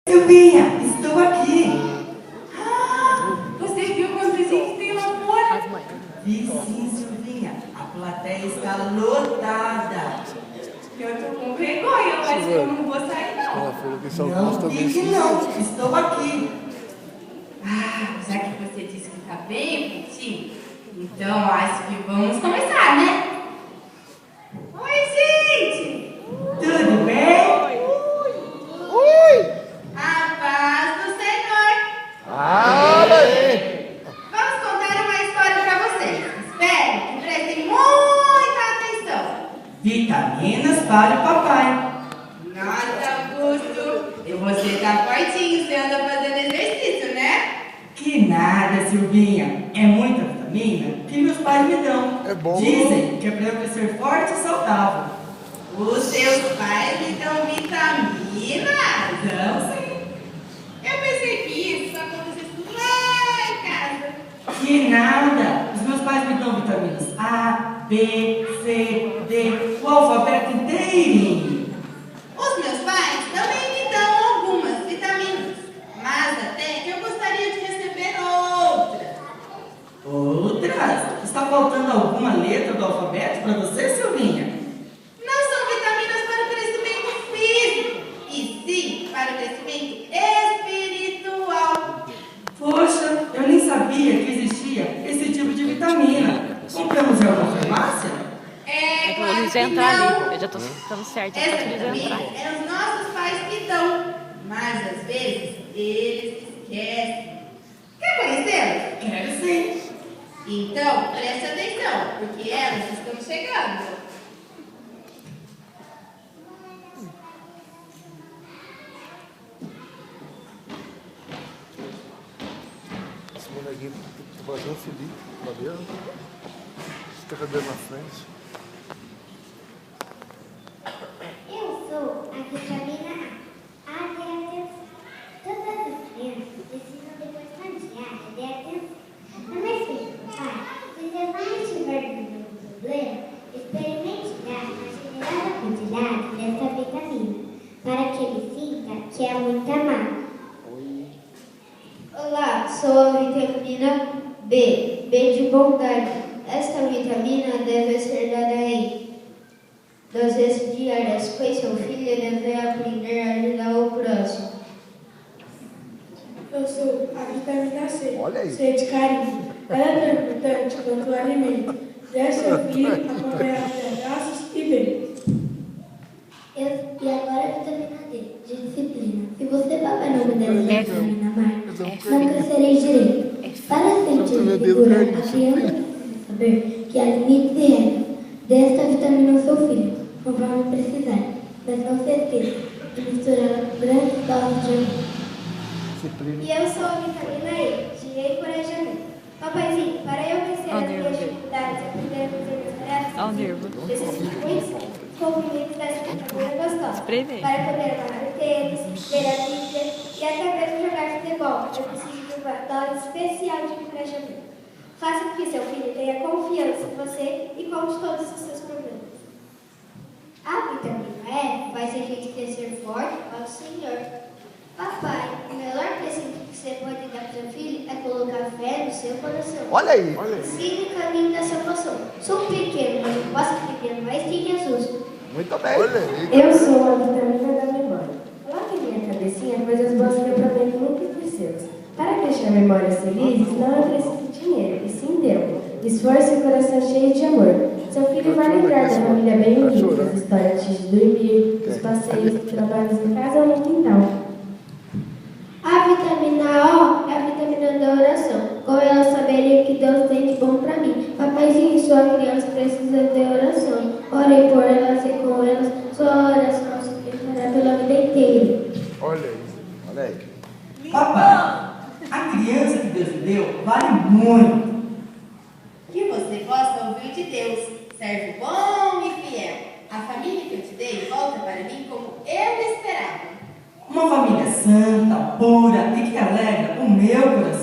Silvinha, estou aqui. Você viu quantos gente tem lá fora? Vi sim, Silvinha. A plateia está lotada. Eu tô com vergonha, mas eu não vou sair não. Não fique não, estou aqui. Já que você disse que tá bem, Pitinho, então acho que vamos começar, né? Oi, gente! Tudo bem? A paz do Senhor! Vamos contar uma história pra vocês. Espero que prestem muita atenção. Vitaminas para o papai. Nossa, Augusto! E você tá fortinho, você anda fazendo exercício, né? Que nada, Silvinha. É muita vitamina que meus pais me dão. É bom. Dizem que é para eu crescer forte e saudável. Os seus pais me dão vitaminas? Então, sim. Eu percebi isso acontecendo lá em casa. Que nada. Os meus pais me dão vitaminas A, B, C, D, o alfabeto inteirinho. Os meus pais também me dão algumas vitaminas, mas até que eu gostaria de receber outras. Outras? Está faltando alguma letra do alfabeto para você, Silvinha? Não são vitaminas para o crescimento físico, e sim para o crescimento espiritual. Poxa, eu nem sabia que existia esse tipo de vitamina. Compramos em alguma farmácia? É Eu claro vou que entrar não. ali. Eu já tô ficando certa. Essa Eu tô vitamina entrar. é os nossos pais que dão, mas às vezes eles esquecem. Quer conhecê-los? Quero sim. Então, preste atenção, porque elas estão chegando. Esse bonequinho tá fazendo Felipe, valeu? Fica a cadeira na frente. Eu sou a vitamina A. A de atenção. Todas as crianças precisam demonstrar diária de atenção. Mas filho, pai, se você não estiver vivendo um problema, experimente dar uma generosa quantidade dessa vitamina, para que ele sinta que é muito amado. Olá, sou a vitamina B, B de bondade. Esta vitamina deve ser dada em doses diárias, pois seu filho deve aprender a ajudar o próximo. Eu sou a vitamina C. Olha aí. C de carinho. Ela é tão importante quanto o alimento. Deve seu filho acompanhar de abraços e bem. E agora a vitamina D, de disciplina. Se você papai não me der a vitamina mais, não crescerei direito. Para sentir segura, a criança precisa saber que há limites e regras. Dê esta vitamina ao seu filho, conforme precisar. Mas não se esqueça de misturar grandes doses de amor. E eu sou a vitamina E, de encorajamento. Papaizinho, para eu vencer as minhas dificuldades e aprender a fazer minhas tarefas, Ó o nervo. preciso de muitos comprimidos dessa vitamina gostosa. Espreme. Para poder amarrar o tênis, ver a Bíblia e até mesmo jogar futebol, eu preciso de uma dose especial de encorajamento. Faça com que seu filho tenha confiança em você e conte todos os seus problemas. A vitamina E faz a gente crescer forte ao Senhor. Papai, o melhor presente que você pode dar para seu filho é colocar fé no seu coração. Olha aí. Siga o caminho da salvação. Sou pequeno, mas eu posso aprender mais que Jesus. Muito bem. Olha aí. Eu sou a vitamina da memória. Coloque em minha cabecinha coisas boas que eu aproveito nunca esquecê-las. Para deixar memórias felizes, não é preciso dinheiro, e sim tempo, esforço e coração cheio de amor. Seu filho vai lembrar da família bem unida, das histórias antes de dormir, dos passeios, dos trabalhos em casa ou no quintal. A vitamina O é a vitamina da oração. Com ela saberia que Deus tem de bom para mim. Papaizinho, sua criança precisa de oração. Ore por elas e com elas sua oração se fechará pela vida inteira. Olha aí. Olha aí. Papai, a criança que Deus me deu vale muito. Que você possa ouvir de Deus, servo bom e fiel. A família que eu te dei volta para mim como eu esperava. Uma família santa, pura e que alegra o meu coração.